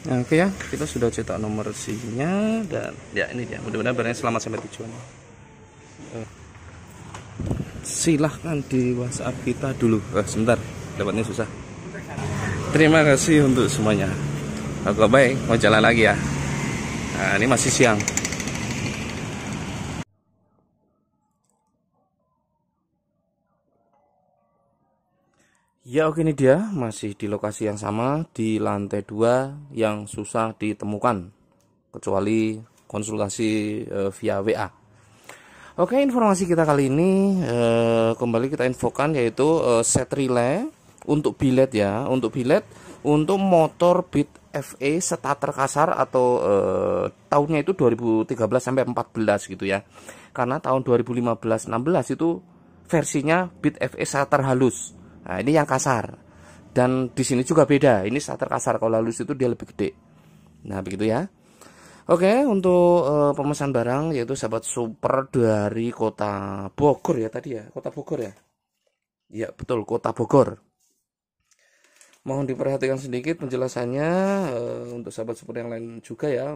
Nah, oke ya, kita sudah cetak nomor SIM-nya dan ya ini dia. Mudah-mudahan barangnya selamat sampai tujuan. Silahkan di WhatsApp kita dulu. Sebentar, dapatnya susah. Terima kasih untuk semuanya. Oke, baik, mau jalan lagi ya. Nah, ini masih siang. Ya, oke, ini dia masih di lokasi yang sama di lantai 2 yang susah ditemukan kecuali konsultasi via WA. Oke, informasi kita kali ini kembali kita infokan yaitu set relay untuk bilet ya, untuk bilet untuk motor Beat FE starter kasar atau tahunnya itu 2013 sampai 14 gitu ya. Karena tahun 2015-16 itu versinya Beat FE starter halus. Nah, ini yang kasar. Dan di sini juga beda. Ini starter kasar, kalau halus itu dia lebih gede. Nah, begitu ya. Oke, untuk pemesan barang yaitu sahabat super dari kota Bogor ya tadi ya. Kota Bogor ya. Iya, betul, kota Bogor. Mohon diperhatikan sedikit penjelasannya untuk sahabat super yang lain juga ya.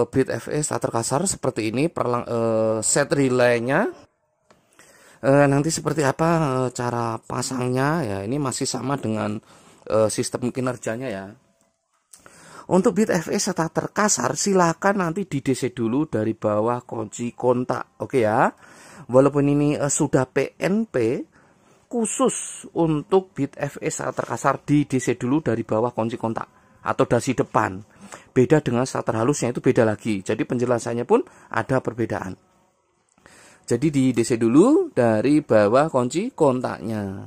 Beat FE starter kasar seperti ini set relaynya. Nanti seperti apa cara pasangnya ya, ini masih sama dengan sistem kinerjanya ya. Untuk Beat FE starter kasar silakan nanti di DC dulu dari bawah kunci kontak. Oke ya. Walaupun ini sudah PNP, khusus untuk Beat FE starter kasar di DC dulu dari bawah kunci kontak atau dasi depan. Beda dengan starter halusnya, itu beda lagi. Jadi penjelasannya pun ada perbedaan. Jadi di DC dulu dari bawah kunci kontaknya.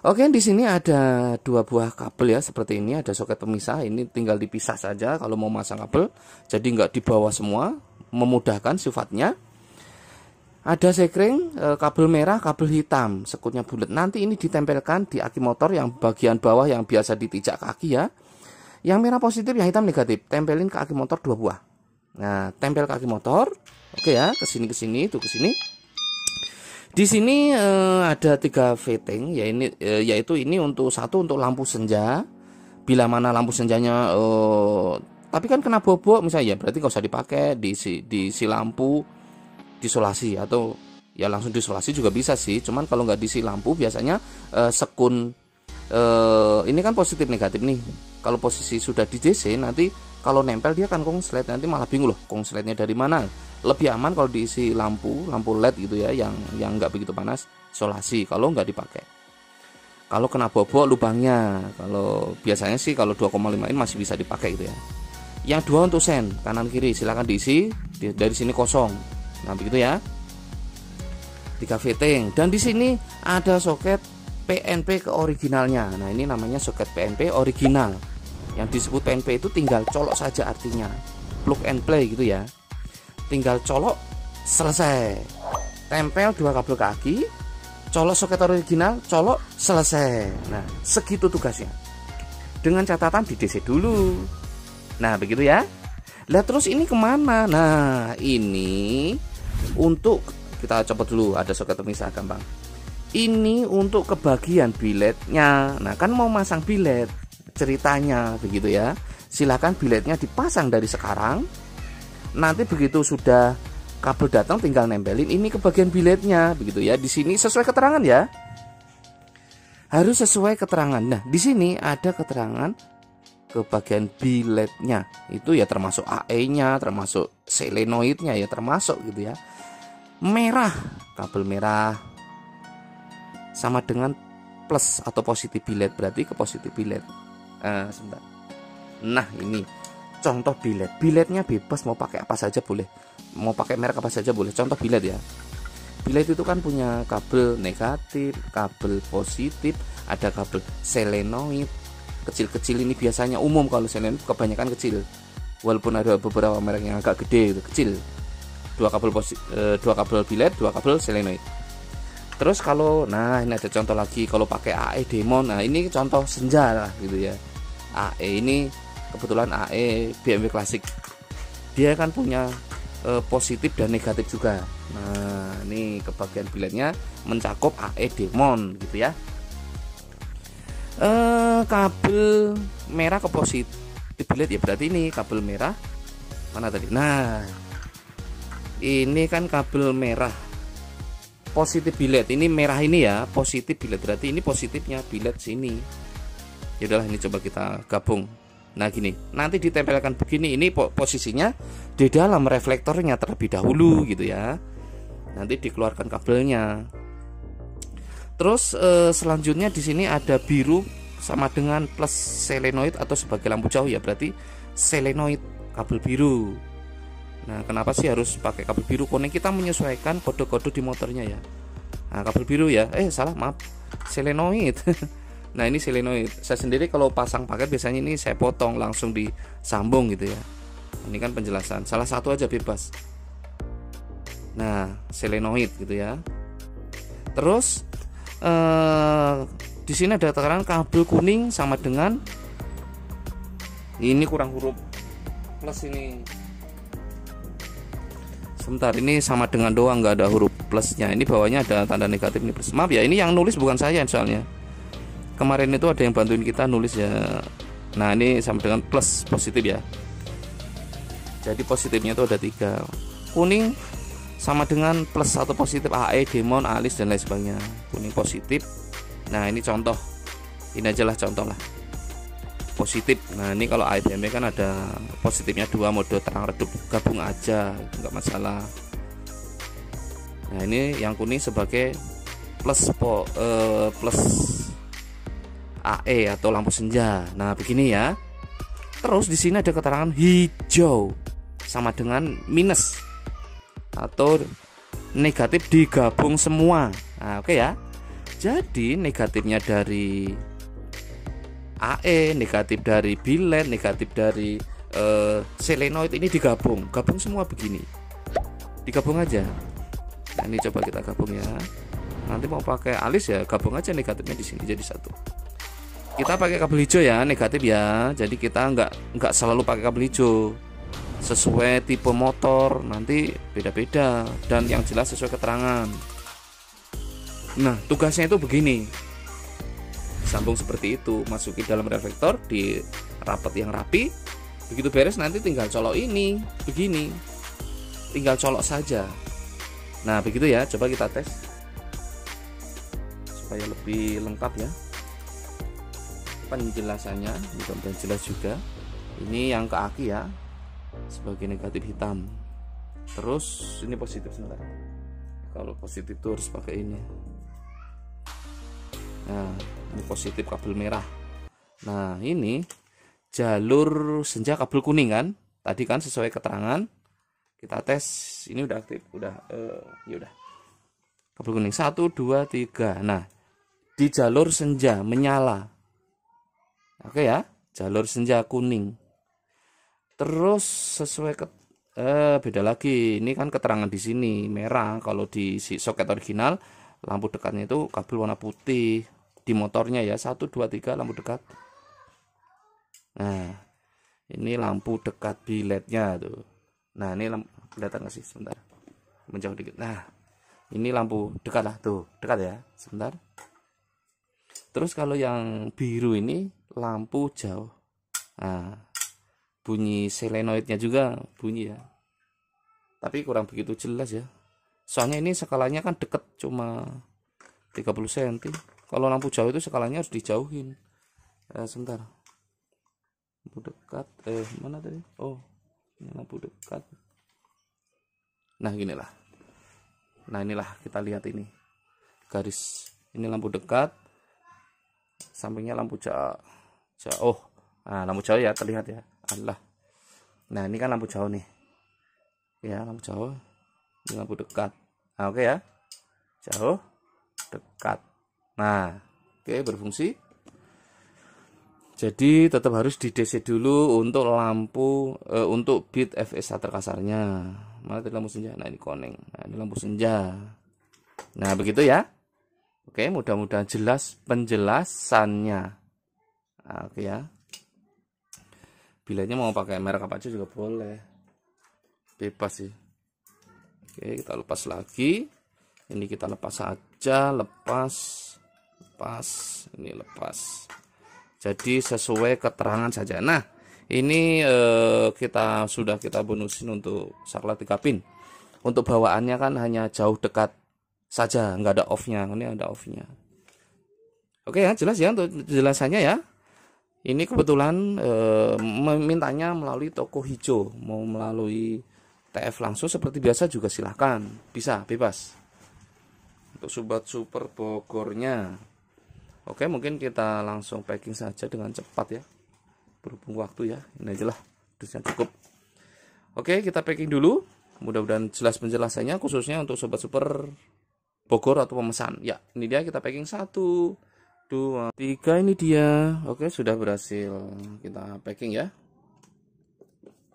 Oke, di sini ada 2 buah kabel ya seperti ini, ada soket pemisah. Ini tinggal dipisah saja kalau mau masang kabel. Jadi nggak di bawah semua, memudahkan sifatnya. Ada sekring, kabel merah, kabel hitam, sekutnya bulat. Nanti ini ditempelkan di aki motor yang bagian bawah yang biasa ditijak kaki ya. Yang merah positif, yang hitam negatif. Tempelin ke aki motor 2 buah. Nah, tempel ke aki motor. Oke ya, kesini itu kesini. Di sini ada 3 fitting ya, ini yaitu ini untuk satu untuk lampu senja. Bila mana lampu senjanya tapi kan kena bobok misalnya, ya berarti nggak usah dipakai, diisi lampu, disolasi atau ya langsung disolasi juga bisa sih. Cuman kalau nggak diisi lampu biasanya sekun ini kan positif negatif nih. Kalau posisi sudah di DC nanti kalau nempel dia kan kongslet, nanti malah bingung loh kongsletnya dari mana. Lebih aman kalau diisi lampu LED gitu ya, yang nggak begitu panas, isolasi kalau nggak dipakai. Kalau kena bobok lubangnya, kalau biasanya sih kalau 2,5 in masih bisa dipakai gitu ya. Yang 2 untuk sen kanan kiri silakan diisi, dari sini kosong. Nah begitu ya. 3 fitting, dan di sini ada soket PNP ke originalnya. Nah ini namanya soket PNP original. Yang disebut PNP itu tinggal colok saja, artinya plug and play gitu ya. Tinggal colok, selesai. Tempel 2 kabel kaki, colok soket original, colok, selesai. Nah segitu tugasnya. Dengan catatan di DC dulu. Nah begitu ya. Lah terus ini kemana? Nah ini untuk, kita coba dulu, ada soket pemisah gampang. Ini untuk kebagian biletnya. Nah kan mau masang bilet ceritanya begitu ya. Silakan biletnya dipasang dari sekarang. Nanti begitu sudah kabel datang tinggal nempelin ini ke bagian biletnya begitu ya. Di sini sesuai keterangan ya. Harus sesuai keterangan. Nah, di sini ada keterangan ke bagian biletnya. Itu ya termasuk AE-nya, termasuk selenoidnya ya termasuk gitu ya. Merah, kabel merah sama dengan plus atau positif bilet, berarti ke positif bilet. Sebentar. Nah ini contoh bilet. Biletnya bebas mau pakai apa saja boleh, mau pakai merek apa saja boleh. Contoh bilet ya. Bilet itu kan punya kabel negatif, kabel positif, ada kabel selenoid. Kecil-kecil ini biasanya umum, kalau selenoid kebanyakan kecil. Walaupun ada beberapa merek yang agak gede itu kecil. 2 kabel bilet, 2 kabel selenoid. Terus kalau, nah ini ada contoh lagi kalau pakai AE Demon. Nah ini contoh senja lah gitu ya. AE ini kebetulan AE BMW klasik, dia kan punya positif dan negatif juga. Nah ini ke bagian biletnya mencakup AE Demon gitu ya. Kabel merah ke positif bilet ya, berarti ini kabel merah mana tadi. Nah, ini kan kabel merah positif bilet, ini merah ini ya positif bilet, berarti ini positifnya bilet sini. Ya udahlah, ini coba kita gabung. Nah gini, nanti ditempelkan begini, ini posisinya di dalam reflektornya terlebih dahulu gitu ya. Nanti dikeluarkan kabelnya. Terus selanjutnya di sini ada biru sama dengan plus selenoid atau sebagai lampu jauh ya, berarti selenoid kabel biru. Nah, kenapa sih harus pakai kabel biru kuning? Kita menyesuaikan kode-kode di motornya ya. Nah, kabel biru ya. Salah, maaf. Selenoid. Nah, ini selenoid. Saya sendiri kalau pasang paket biasanya ini saya potong langsung disambung gitu ya. Ini kan penjelasan. Salah satu aja bebas. Nah, selenoid gitu ya. Terus di sini ada tekanan kabel kuning sama dengan ini kurang huruf plus ini. Sebentar, ini sama dengan doang, nggak ada huruf plusnya. Ini bawahnya ada tanda negatif, ini plus. Maaf ya, ini yang nulis bukan saya soalnya. Kemarin itu ada yang bantuin kita nulis ya. Nah, ini sama dengan plus positif ya. Jadi positifnya itu ada 3. Kuning sama dengan plus atau positif AE, demon, alis dan lain sebagainya. Kuning positif. Nah, ini contoh. Ini aja lah contoh lah. Positif. Nah, ini kalau AEDM kan ada positifnya 2, mode terang redup, gabung aja, enggak masalah. Nah, ini yang kuning sebagai plus plus AE atau lampu senja. Nah, begini ya. Terus di sini ada keterangan hijau sama dengan minus atau negatif digabung semua. Nah, oke ya. Jadi negatifnya dari AE, negatif dari bilet, negatif dari selenoid ini digabung semua begini. Digabung aja. Nah, ini coba kita gabung ya. Nanti mau pakai alis ya, gabung aja negatifnya di sini jadi satu. Kita pakai kabel hijau ya, negatif ya. Jadi kita nggak selalu pakai kabel hijau. Sesuai tipe motor nanti beda-beda dan yang jelas sesuai keterangan. Nah, tugasnya itu begini. Sambung seperti itu, masuki dalam reflektor, di rapat yang rapi. Begitu beres nanti tinggal colok ini, begini. Tinggal colok saja. Nah, begitu ya, coba kita tes supaya lebih lengkap ya penjelasannya. Mudah-mudahan jelas juga. Ini yang ke aki ya, sebagai negatif hitam. Terus ini positif sebentar. Kalau positif itu harus pakai ini. Nah, ini positif kabel merah. Nah, ini jalur senja kabel kuning kan? Tadi kan sesuai keterangan. Kita tes, ini udah aktif, udah ya udah. Kabel kuning 1 2 3. Nah, di jalur senja menyala. Oke ya, jalur senja kuning. Terus sesuai beda lagi. Ini kan keterangan di sini merah. Kalau di soket original lampu dekatnya itu kabel warna putih. Di motornya ya 1 2 3 lampu dekat. Nah, ini lampu dekat biletnya tuh. Nah, ini lampu kelihatan nggak sih? Sebentar, menjauh dikit. Nah, ini lampu dekat lah tuh, dekat ya. Sebentar. Terus kalau yang biru ini lampu jauh. Nah, bunyi selenoidnya juga bunyi ya. Tapi kurang begitu jelas ya. Soalnya ini skalanya kan deket cuma 30 cm. Kalau lampu jauh itu skalanya harus dijauhin. Sebentar. Lampu dekat. Mana tadi? Oh, ini lampu dekat. Nah, inilah. Nah, inilah kita lihat ini. Garis. Ini lampu dekat. Sampingnya lampu jauh. Oh, nah, lampu jauh ya terlihat ya. Allah. Nah, ini kan lampu jauh nih. Ya, lampu jauh. Ini lampu dekat. Nah, oke ya. Jauh, dekat. Nah, oke, berfungsi. Jadi tetap harus di DC dulu untuk lampu untuk bit FSA terkasarnya. Mana tadi lampu senja? Nah, ini koneng. Nah, ini lampu senja. Nah, begitu ya. Oke, mudah-mudahan jelas penjelasannya. Nah, oke ya. Bilanya mau pakai merek apa aja juga boleh. Bebas sih. Oke, kita lepas lagi. Ini kita lepas saja, lepas. Ini lepas. Jadi sesuai keterangan saja. Nah, ini sudah kita bonusin untuk saklar 3 pin. Untuk bawaannya kan hanya jauh dekat saja, nggak ada off-nya. Ini ada off-nya. Oke ya, jelas ya untuk jelasannya ya. Ini kebetulan memintanya melalui toko hijau, mau melalui TF langsung seperti biasa juga silahkan, bisa bebas. Untuk sobat super Bogornya, oke mungkin kita langsung packing saja dengan cepat ya, berhubung waktu ya. Ini aja lah, dusnya cukup. Oke, kita packing dulu. Mudah-mudahan jelas penjelasannya, khususnya untuk sobat super Bogor atau pemesan. Ya, ini dia kita packing 1, 2, 3, ini dia. Oke, sudah berhasil kita packing ya.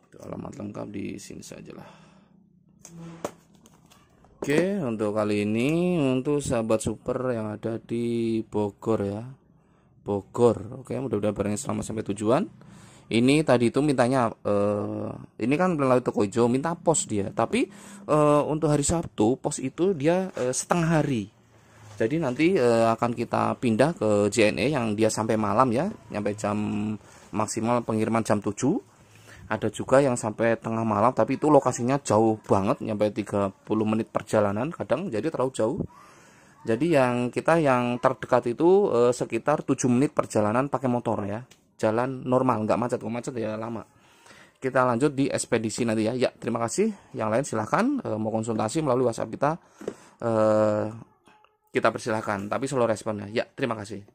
Itu alamat lengkap di sini saja lah. Oke, untuk kali ini untuk sahabat super yang ada di Bogor ya. Bogor. Oke, mudah-mudahan barangnya selamat sampai tujuan. Ini tadi itu mintanya ini kan melalui toko hijau, minta pos dia. Tapi untuk hari Sabtu pos itu dia setengah hari. Jadi nanti akan kita pindah ke JNE yang dia sampai malam ya, sampai jam maksimal pengiriman jam 7. Ada juga yang sampai tengah malam, tapi itu lokasinya jauh banget, sampai 30 menit perjalanan kadang, jadi terlalu jauh. Jadi yang terdekat itu sekitar 7 menit perjalanan pakai motor ya. Jalan normal, nggak macet, kalau macet ya lama. Kita lanjut di ekspedisi nanti ya. Ya, terima kasih. Yang lain silahkan mau konsultasi melalui WhatsApp kita persilahkan, tapi selalu responnya. Ya, terima kasih.